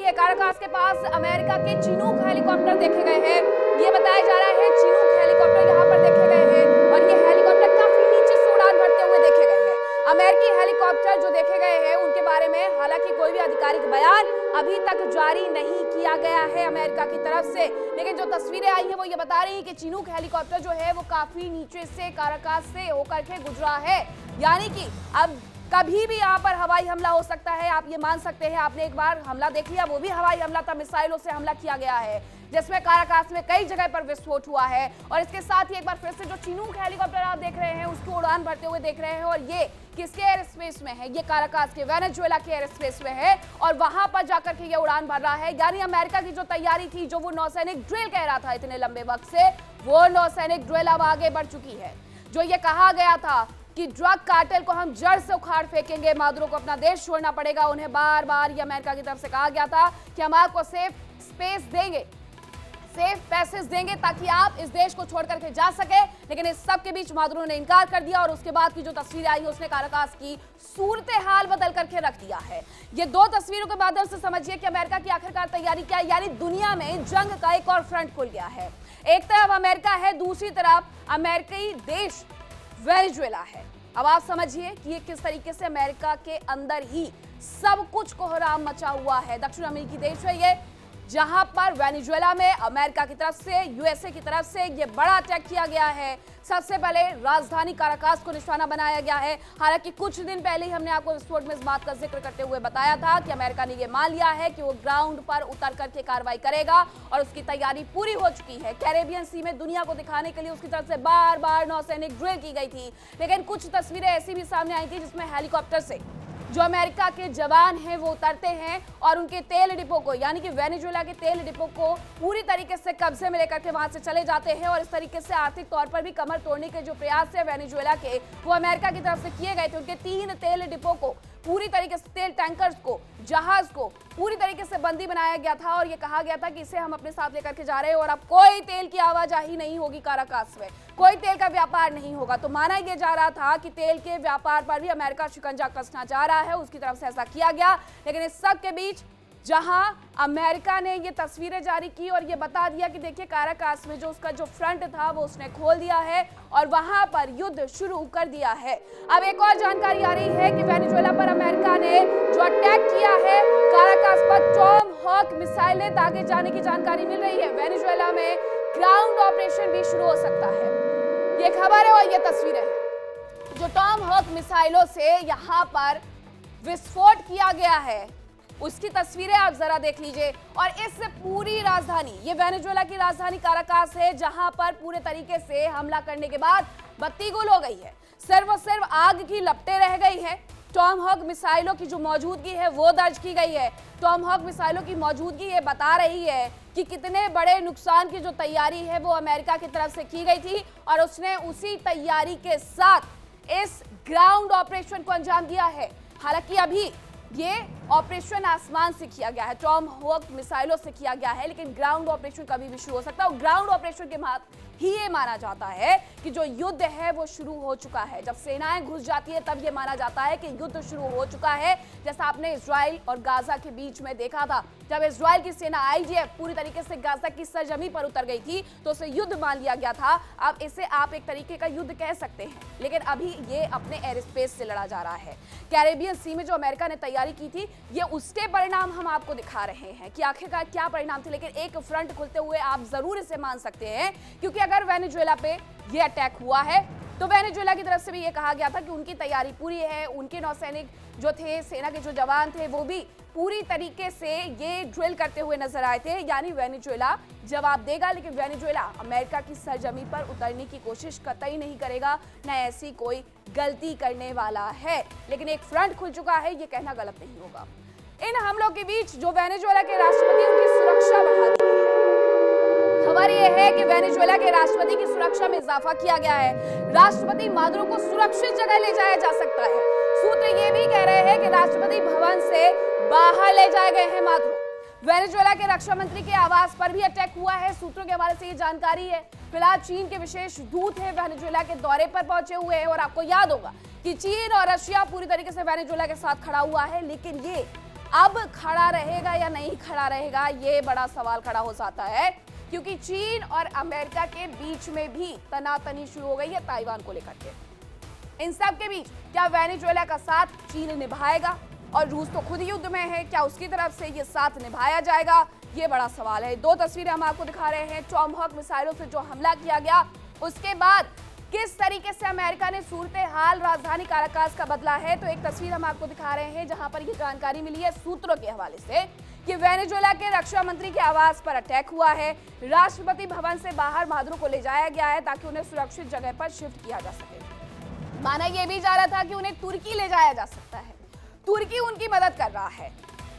है, काराकास के पास अमेरिका के चिनूक हेलीकॉप्टर देखे गए हैं। ये बताया जा रहा है चिनूक हेलीकॉप्टर यहाँ पर देखे गए हैं और ये हेलीकॉप्टर काफी नीचे से उड़ान भरते हुए देखे गए हैं। अमेरिकी हेलीकॉप्टर जो देखे गए हैं उनके बारे में हालांकि कोई भी आधिकारिक बयान अभी तक जारी नहीं किया गया है अमेरिका की तरफ से, लेकिन जो तस्वीरें आई हैं वो ये बता रही हैं कि चिनूक हेलीकॉप्टर जो है वो काफी नीचे से काराकास से होकर के गुजरा है। यानी कि अब कभी भी यहाँ पर हवाई हमला हो सकता है, आप ये मान सकते हैं। आपने एक बार हमला देख लिया, वो भी हवाई हमला था, मिसाइलों से हमला किया गया है जिसमें काराकास में कई जगह पर विस्फोट हुआ है। और इसके साथ ही एक बार फिर से जो चिनूक हेलीकॉप्टर आप देख रहे हैं उसकी उड़ान भरते हुए देख रहे हैं और ये किसके एयर स्पेस में है? ये काराकास के वेनेजुएला के एयर स्पेस में है और वहां पर जाकर के ये उड़ान भर रहा है। यानी अमेरिका की जो तैयारी थी, जो वो नौसैनिक ड्रिल कह रहा था इतने लंबे वक्त से, वो नौसैनिक ड्रिल अब आगे बढ़ चुकी है। जो ये कहा गया था कि ड्रग कार्टेल को हम जड़ से उखाड़ फेंकेंगे, मादुरो को अपना देश छोड़ना पड़ेगा, उन्हें बार बार ये अमेरिका की तरफ से कहा गया था कि हम आपको सेफ स्पेस देंगे, सेफ पैसेज देंगे ताकि आप इस देश को छोड़ करके जा सके। लेकिन इस सब के बीच मादुरो ने इनकार कर दिया और उसके बाद की जो तस्वीरें आई उसने काराकास की सूरत हाल बदल करके रख दिया है। ये दो तस्वीरों के माध्यम से समझिए कि अमेरिका की आखिरकार तैयारी क्या है। यानी दुनिया में जंग का एक और फ्रंट खुल गया है। एक तरफ अमेरिका है, दूसरी तरफ अमेरिकी देश वेनेजुएला है। अब आप समझिए कि ये किस तरीके से अमेरिका के अंदर ही सब कुछ कोहराम मचा हुआ है। दक्षिण अमेरिकी देश है ये, जहां पर वेनेजुएला में अमेरिका की तरफ से, यूएसए की तरफ से ये बड़ा अटैक किया गया है। सबसे पहले राजधानी काराकास को निशाना बनाया गया है। हालांकि कुछ दिन पहले ही हमने आपको विस्फोट में इस बात का जिक्र करते हुए बताया था कि अमेरिका ने ये मान लिया है कि वो ग्राउंड पर उतर करके कार्रवाई करेगा और उसकी तैयारी पूरी हो चुकी है। कैरेबियन सी में दुनिया को दिखाने के लिए उसकी तरफ से बार बार नौसैनिक ड्रिल की गई थी, लेकिन कुछ तस्वीरें ऐसी भी सामने आई थी जिसमें हेलीकॉप्टर से जो अमेरिका के जवान हैं वो उतरते हैं और उनके तेल डिपो को, यानी कि वेनेजुएला के तेल डिपो को पूरी तरीके से कब्जे में लेकर के वहां से चले जाते हैं। और इस तरीके से आर्थिक तौर पर भी कमर तोड़ने के जो प्रयास है वेनेजुएला के, वो अमेरिका की तरफ से किए गए थे। उनके 3 तेल डिपो को पूरी तरीके से, तेल टैंकर्स को, जहाज को पूरी तरीके से बंदी बनाया गया था और ये कहा गया था कि इसे हम अपने साथ लेकर के जा रहे हैं और अब कोई तेल की आवाजाही नहीं होगी काराकास में, कोई तेल का व्यापार नहीं होगा। तो माना यह जा रहा था कि तेल के व्यापार पर भी अमेरिका शिकंजा कसना चाह रहा है, उसकी तरफ से ऐसा किया गया। लेकिन इस सब के बीच जहां अमेरिका ने ये तस्वीरें जारी की और ये बता दिया कि देखिए काराकास में जो उसका जो फ्रंट था वो उसने खोल दिया है और वहां पर युद्ध शुरू कर दिया है। अब एक और जानकारी आ रही है कि वेनेजुएला पर अमेरिका ने जो अटैक किया है काराकास पर, टॉम हॉक मिसाइलें दागे जाने की जानकारी मिल रही है। वेनेजुएला में ग्राउंड ऑपरेशन भी शुरू हो सकता है, ये खबर है और ये तस्वीरें हैं। जो टॉम हॉक मिसाइलों से यहाँ पर विस्फोट किया गया है उसकी तस्वीरें आप जरा देख लीजिए। और इस पूरी राजधानी, ये वेनेजुएला की राजधानी काराकास है, जहां पर पूरे तरीके से हमला करने के बाद बत्ती गुल हो गई है, सिर्फ आग की लपटें रह गई है। टॉम हॉक मिसाइलों की जो मौजूदगी है वो दर्ज की गई है। टॉम हॉक मिसाइलों की मौजूदगी ये बता रही है कि कितने बड़े नुकसान की जो तैयारी है वो अमेरिका की तरफ से की गई थी और उसने उसी तैयारी के साथ इस ग्राउंड ऑपरेशन को अंजाम दिया है। हालांकि अभी ये ऑपरेशन आसमान से किया गया है, टॉम हॉक मिसाइलों से किया गया है, लेकिन ग्राउंड ऑपरेशन कभी भी शुरू हो सकता है। और ग्राउंड ऑपरेशन के बाद ही ये माना जाता है कि जो युद्ध है वो शुरू हो चुका है। जब सेनाएं घुस जाती है तब ये माना जाता है कि युद्ध शुरू हो चुका है। जैसा आपने इजराइल और गाजा के बीच में देखा था, जब इजराइल की सेना आईडीएफ पूरी तरीके से गाजा की सरजमी पर उतर गई थी तो उसे युद्ध मान लिया गया था। अब इसे आप एक तरीके का युद्ध कह सकते हैं, लेकिन अभी ये अपने एयर स्पेस से लड़ा जा रहा है। कैरेबियन सी में जो अमेरिका ने तैयारी की थी, ये उसके परिणाम हम आपको दिखा रहे हैं कि आखिरकार क्या परिणाम थे। लेकिन एक फ्रंट खुलते हुए आप जरूर इसे मान सकते हैं, क्योंकि अगर वेनेजुएला पे ये अटैक हुआ है तो वेनेजुएला की तरफ से भी ये कहा गया था कि उनकी तैयारी पूरी है। उनके नौसैनिक जो थे, सेना के जो जवान थे, वो भी पूरी तरीके से ये ड्रिल करते हुए नजर आए थे। यानी वेनेजुएला जवाब देगा, लेकिन वेनेजुएला अमेरिका की सरजमी पर उतरने की कोशिश कतई नहीं करेगा, न ऐसी कोई गलती करने वाला है। लेकिन एक फ्रंट खुल चुका है, ये कहना गलत नहीं होगा। इन हमलों के बीच जो वेनेजुएला के राष्ट्रपति, उनकी सुरक्षा बढ़ा दी है। खबर यह है कि वेनेजुएला के राष्ट्रपति की सुरक्षा में इजाफा किया गया है। राष्ट्रपति मादुरो को सुरक्षित जगह ले जाया जा सकता है। सूत्र ये भी कह रहे हैं कि राष्ट्रपति भवन से बाहर ले जाए गए हैं मादुरो। वेनेजुएला के रक्षा मंत्री के आवास पर भी अटैक हुआ है, सूत्रों के हवाले से ये जानकारी है। फिलहाल चीन के विशेष दूत है वेनेजुएला के दौरे पर पहुंचे हुए हैं और आपको याद होगा कि चीन और रशिया पूरी तरीके से वेनेजुएला के साथ खड़ा हुआ है, लेकिन ये अब खड़ा रहेगा या नहीं खड़ा रहेगा, ये बड़ा सवाल खड़ा हो जाता है, क्योंकि चीन और अमेरिका के बीच में भी तनातनी शुरू हो गई है ताइवान को लेकर के। इन सब के बीच क्या वेनेजुएला का साथ चीन निभाएगा, और रूस तो खुद युद्ध में है, क्या उसकी तरफ से ये साथ निभाया जाएगा, ये बड़ा सवाल है। दो तस्वीरें हम आपको दिखा रहे हैं। टॉमहॉक मिसाइलों से जो हमला किया गया, उसके बाद किस तरीके से अमेरिका ने सूरत हाल राजधानी काराकास का बदला है। तो एक तस्वीर हम आपको दिखा रहे हैं जहां पर ये जानकारी मिली है सूत्रों के हवाले से कि वेनेजुएला के रक्षा मंत्री के आवास पर अटैक हुआ है। राष्ट्रपति भवन से बाहर बहादुरों को ले जाया गया है ताकि उन्हें सुरक्षित जगह पर शिफ्ट किया जा सके। माना यह भी जा रहा था कि उन्हें तुर्की ले जाया जा सकता है, तुर्की उनकी मदद कर रहा है,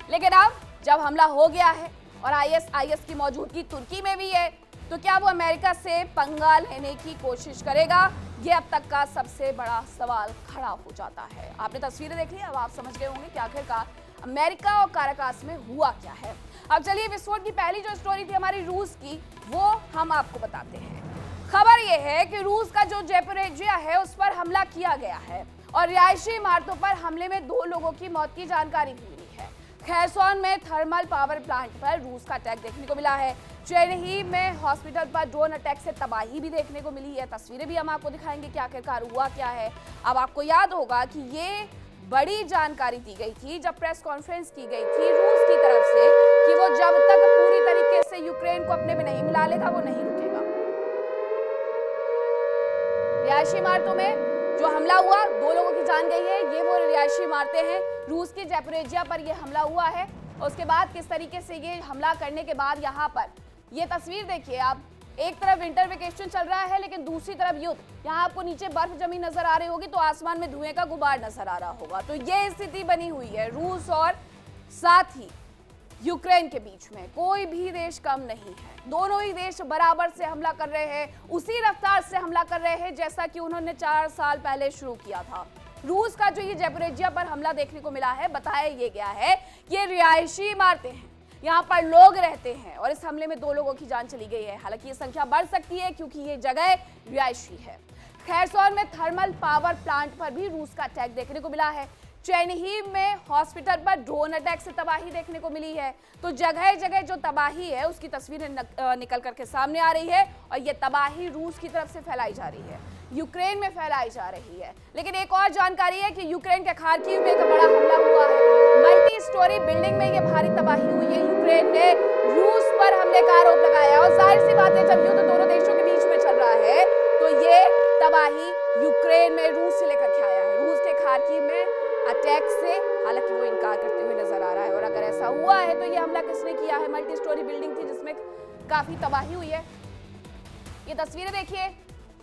लेकिन अब जब हमला हो गया है और आईएसआईएस की मौजूदगी तुर्की में भी है, तो क्या वो अमेरिका से पंगा लेने की कोशिश करेगा? ये अब तक का सबसे बड़ा सवाल खड़ा हो जाता है। आपने तस्वीरें देख ली, अब आप समझ गए होंगे कि आखिरकार अमेरिका और काराकास में हुआ क्या है। अब चलिए विस्फोट की पहली जो स्टोरी थी हमारी रूस की, वो हम आपको बताते हैं। खबर यह है कि रूस का जो ज़ैपोरिज़िया है उस पर हमला किया गया है और रिहायशी इमारतों पर हमले में 2 लोगों की मौत की जानकारी भी मिली है। खैरसॉन में थर्मल पावर प्लांट पर रूस का अटैक देखने को मिला है। चेरनीहिव में हॉस्पिटल पर ड्रोन अटैक से तबाही भी देखने को मिली है। तस्वीरें भी हम आपको दिखाएंगे कि आखिरकार हुआ क्या है। अब आपको याद होगा कि ये बड़ी जानकारी दी गई थी जब प्रेस कॉन्फ्रेंस की गई थी रूस की तरफ से कि वो जब तक पूरी तरीके से यूक्रेन को अपने में नहीं मिला लेगा वो नहीं रुकेगा। रिहायशी इमारतों में जो हमला हुआ, 2 लोगों की जान गई है। ये वो रिहायशी इमारतें हैं, रूस की ज़ैपोरिज़िया पर ये हमला हुआ है। उसके बाद किस तरीके से ये हमला करने के बाद यहाँ पर ये तस्वीर देखिए आप, एक तरफ विंटर वेकेशन चल रहा है लेकिन दूसरी तरफ युद्ध। यहाँ आपको नीचे बर्फ जमी नजर आ रही होगी तो आसमान में धुएं का गुबार नजर आ रहा होगा। तो ये स्थिति बनी हुई है रूस और साथ ही यूक्रेन के बीच में। कोई भी देश कम नहीं है, दोनों ही देश बराबर से हमला कर रहे हैं, उसी रफ्तार से हमला कर रहे हैं जैसा कि उन्होंने 4 साल पहले शुरू किया था। रूस का जो ये ज़ैपोरिज़िया पर हमला देखने को मिला है, बताया ये गया है कि ये रिहायशी इमारतें हैं, यहाँ पर लोग रहते हैं और इस हमले में 2 लोगों की जान चली गई है। हालांकि ये संख्या बढ़ सकती है क्योंकि ये जगह रिहायशी है। खैरसॉन में थर्मल पावर प्लांट पर भी रूस का अटैक देखने को मिला है। चेरनीहिव में हॉस्पिटल पर ड्रोन अटैक से तबाही देखने को मिली है। तो जगह जगह जो तबाही है उसकी तस्वीरें निकल करके सामने आ रही है और ये तबाही रूस की तरफ से फैलाई जा रही है, यूक्रेन में फैलाई जा रही है। लेकिन एक और जानकारी है कि यूक्रेन के खार्किव में एक बड़ा हमला हुआ है। मल्टी स्टोरी बिल्डिंग में ये भारी तबाही हुई है। यूक्रेन ने रूस पर हमले का आरोप लगाया और जाहिर सी बात है जब युद्ध दोनों देशों के बीच में चल रहा है तो ये तबाही यूक्रेन में रूस से लेकर के आया है। रूस के खार्किव में अटैक से हालांकि वो इनकार करते हुए नजर आ रहा है। और अगर ऐसा हुआ है तो ये हमला किसने किया है? मल्टी स्टोरी बिल्डिंग थी जिसमें काफी तबाही हुई है। ये तस्वीरें देखिए,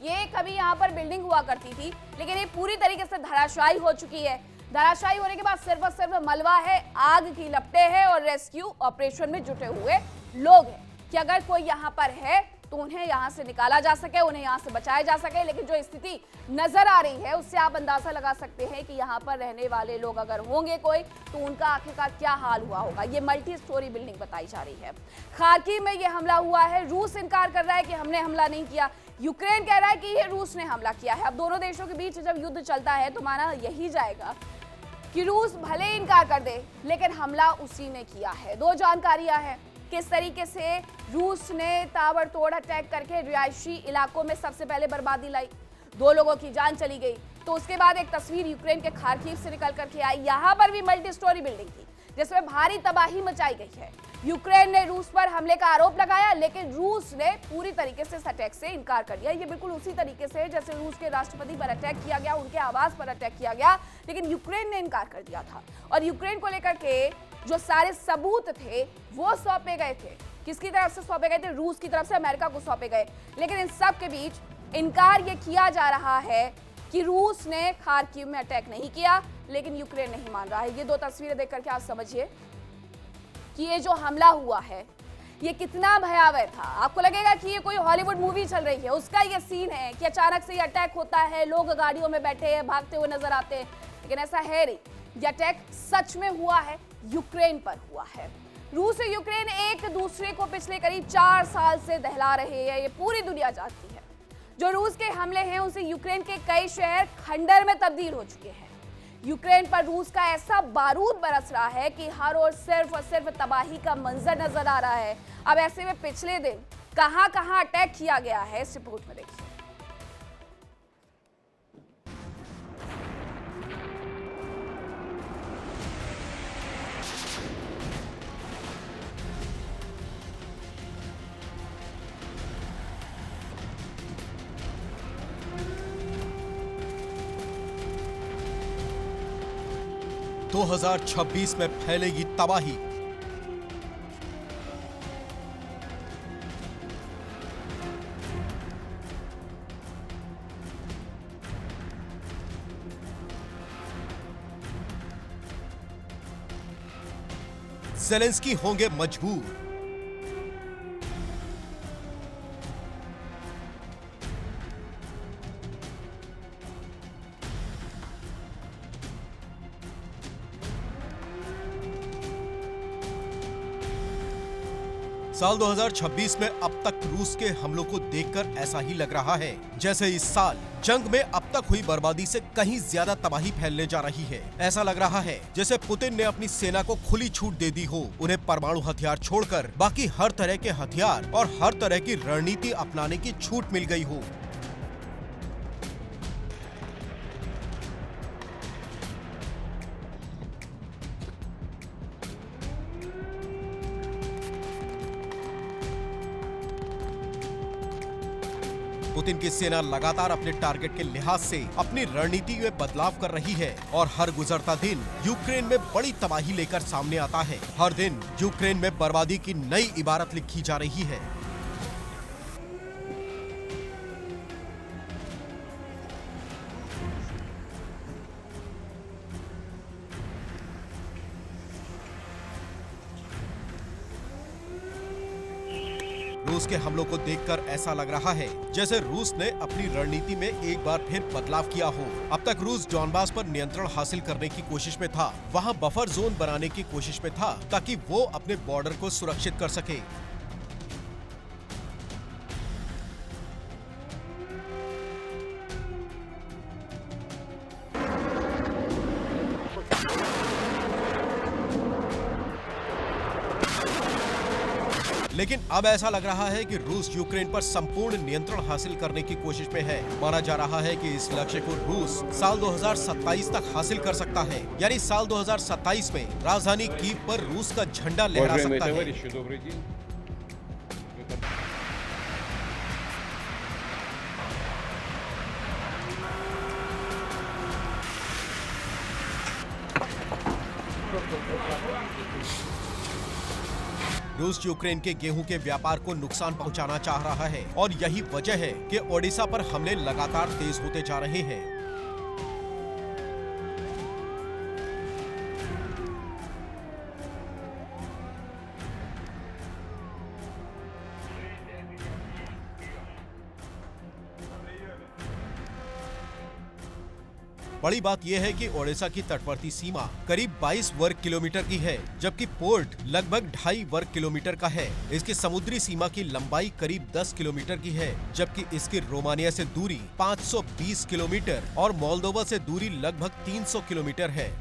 ये कभी यहाँ पर बिल्डिंग हुआ करती थी लेकिन ये पूरी तरीके से धराशायी हो चुकी है। धराशायी होने के बाद सिर्फ और सिर्फ मलबा है, आग की लपटें हैं और रेस्क्यू ऑपरेशन में जुटे हुए लोग हैं कि अगर कोई यहाँ पर है तो उन्हें यहाँ से निकाला जा सके, उन्हें यहाँ से बचाया जा सके। लेकिन जो स्थिति नजर आ रही है उससे आप अंदाजा लगा सकते हैं कि यहाँ पर रहने वाले लोग अगर होंगे कोई तो उनका आखिरकार क्या हाल हुआ होगा। ये मल्टी स्टोरी बिल्डिंग बताई जा रही है। खार्किव में ये हमला हुआ है। रूस इनकार कर रहा है कि हमने हमला नहीं किया, यूक्रेन कह रहा है कि ये रूस ने हमला किया है। अब दोनों देशों के बीच जब युद्ध चलता है तो माना यही जाएगा कि रूस भले इनकार कर दे लेकिन हमला उसी ने किया है। 2 जानकारियां हैं किस तरीके से रूस ने ताबड़तोड़ अटैक करके रिहायशी इलाकों में सबसे पहले बर्बादी लाई, 2 लोगों की जान चली गई। तो उसके बाद एक तस्वीर यूक्रेन के खार्किव से निकल करके आई, यहाँ पर भी मल्टी स्टोरी बिल्डिंग थी जिसमें भारी तबाही मचाई गई है। यूक्रेन ने रूस पर हमले का आरोप लगाया लेकिन रूस ने पूरी तरीके से इस अटैक से इनकार कर दिया। ये बिल्कुल उसी तरीके से जैसे रूस के राष्ट्रपति पर अटैक किया गया, उनके आवास पर अटैक किया गया, लेकिन यूक्रेन ने इनकार कर दिया था। और यूक्रेन को लेकर के जो सारे सबूत थे वो सौंपे गए थे। किसकी तरफ से सौंपे गए थे? रूस की तरफ से अमेरिका को सौंपे गए। लेकिन इन सब के बीच इनकार ये किया जा रहा है कि रूस ने खार्किव में अटैक नहीं किया, लेकिन यूक्रेन नहीं मान रहा है। ये 2 तस्वीरें देख करके आप समझिए कि ये जो हमला हुआ है ये कितना भयावह था। आपको लगेगा कि ये कोई हॉलीवुड मूवी चल रही है, उसका ये सीन है कि अचानक से ये अटैक होता है, लोग गाड़ियों में बैठे हैं, भागते हुए नजर आते हैं, लेकिन ऐसा है नहीं। ये अटैक सच में हुआ है, यूक्रेन पर हुआ है। रूस और यूक्रेन एक दूसरे को पिछले करीब 4 साल से दहला रहे हैं, ये पूरी दुनिया जानती है। जो रूस के हमले हैं उनसे यूक्रेन के कई शहर खंडर में तब्दील हो चुके हैं। यूक्रेन पर रूस का ऐसा बारूद बरस रहा है कि हर ओर सिर्फ और सिर्फ तबाही का मंजर नजर आ रहा है। अब ऐसे में पिछले दिन कहां-कहां अटैक किया गया है, इस रिपोर्ट में देखिए। दो 2026 में फैलेगी तबाही। ज़ेलेंस्की होंगे मजबूर। साल 2026 में अब तक रूस के हमलों को देखकर ऐसा ही लग रहा है जैसे इस साल जंग में अब तक हुई बर्बादी से कहीं ज्यादा तबाही फैलने जा रही है। ऐसा लग रहा है जैसे पुतिन ने अपनी सेना को खुली छूट दे दी हो, उन्हें परमाणु हथियार छोड़कर बाकी हर तरह के हथियार और हर तरह की रणनीति अपनाने की छूट मिल गई हो। पुतिन की सेना लगातार अपने टारगेट के लिहाज से अपनी रणनीति में बदलाव कर रही है और हर गुजरता दिन यूक्रेन में बड़ी तबाही लेकर सामने आता है। हर दिन यूक्रेन में बर्बादी की नई इबारत लिखी जा रही है। रूस के हमलों को देखकर ऐसा लग रहा है जैसे रूस ने अपनी रणनीति में एक बार फिर बदलाव किया हो। अब तक रूस डॉनबास पर नियंत्रण हासिल करने की कोशिश में था, वहां बफर जोन बनाने की कोशिश में था ताकि वो अपने बॉर्डर को सुरक्षित कर सके। लेकिन अब ऐसा लग रहा है कि रूस यूक्रेन पर संपूर्ण नियंत्रण हासिल करने की कोशिश में है। माना जा रहा है कि इस लक्ष्य को रूस साल 2027 तक हासिल कर सकता है, यानी साल 2027 में राजधानी कीव पर रूस का झंडा लहरा सकता है। रूस यूक्रेन के गेहूं के व्यापार को नुकसान पहुंचाना चाह रहा है और यही वजह है कि ओडिशा पर हमले लगातार तेज होते जा रहे हैं। बड़ी बात यह है कि ओडिशा की तटवर्ती सीमा करीब 22 वर्ग किलोमीटर की है, जबकि पोर्ट लगभग 2.5 वर्ग किलोमीटर का है। इसकी समुद्री सीमा की लंबाई करीब 10 किलोमीटर की है, जबकि इसकी रोमानिया से दूरी 520 किलोमीटर और मोल्दोवा से दूरी लगभग 300 किलोमीटर है।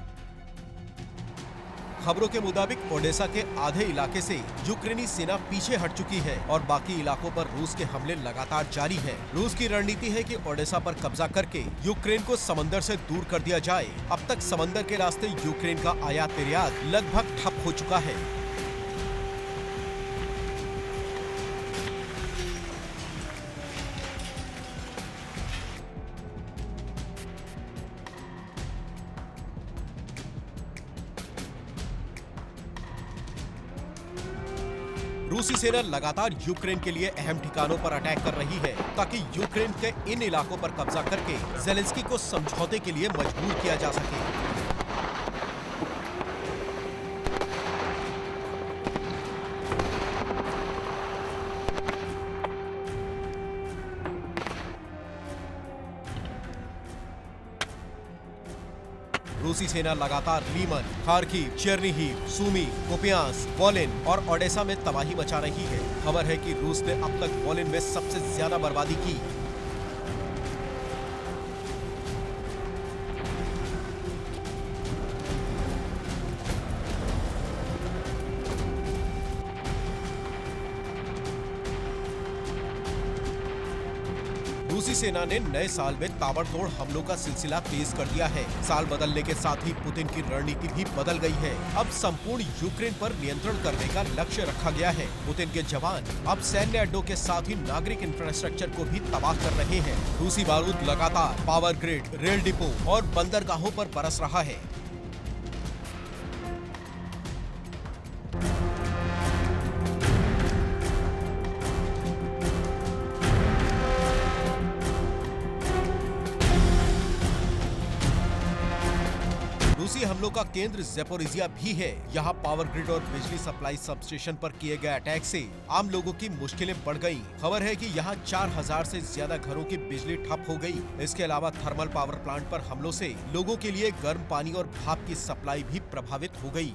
खबरों के मुताबिक ओडेसा के आधे इलाके से यूक्रेनी सेना पीछे हट चुकी है और बाकी इलाकों पर रूस के हमले लगातार जारी है। रूस की रणनीति है कि ओडेसा पर कब्जा करके यूक्रेन को समंदर से दूर कर दिया जाए। अब तक समंदर के रास्ते यूक्रेन का आयात निर्यात लगभग ठप हो चुका है। रूसी सेना लगातार यूक्रेन के लिए अहम ठिकानों पर अटैक कर रही है ताकि यूक्रेन के इन इलाकों पर कब्जा करके ज़ेलेंस्की को समझौते के लिए मजबूर किया जा सके। रूसी सेना लगातार Lyman, Kharkiv, Chernihiv, Sumy, Kupiansk, Volyn और ओडेसा में तबाही मचा रही है। खबर है कि रूस ने अब तक वोलिन में सबसे ज्यादा बर्बादी की। रूसी सेना ने नए साल में ताबड़तोड़ हमलों का सिलसिला तेज कर दिया है। साल बदलने के साथ ही पुतिन की रणनीति भी बदल गई है। अब संपूर्ण यूक्रेन पर नियंत्रण करने का लक्ष्य रखा गया है। पुतिन के जवान अब सैन्य अड्डों के साथ ही नागरिक इंफ्रास्ट्रक्चर को भी तबाह कर रहे हैं। रूसी बारूद लगातार पावर ग्रिड, रेल डिपो और बंदरगाहों पर बरस रहा है। रूसी हमलों का केंद्र ज़ेपोरिजिया भी है। यहाँ पावर ग्रिड और बिजली सप्लाई सबस्टेशन पर किए गए अटैक से आम लोगों की मुश्किलें बढ़ गईं। खबर है कि यहाँ 4000 से ज्यादा घरों की बिजली ठप हो गई। इसके अलावा थर्मल पावर प्लांट पर हमलों से लोगों के लिए गर्म पानी और भाप की सप्लाई भी प्रभावित हो गई।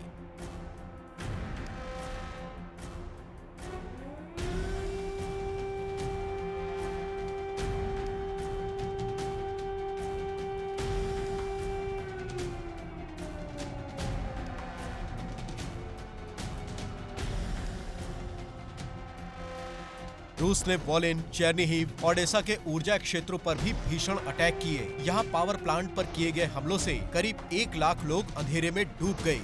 रूस ने वोलिन, चेर्निहिव, ओडेसा के ऊर्जा क्षेत्रों पर भी भीषण अटैक किए। यहाँ पावर प्लांट पर किए गए हमलों से करीब 1 लाख लोग अंधेरे में डूब गए।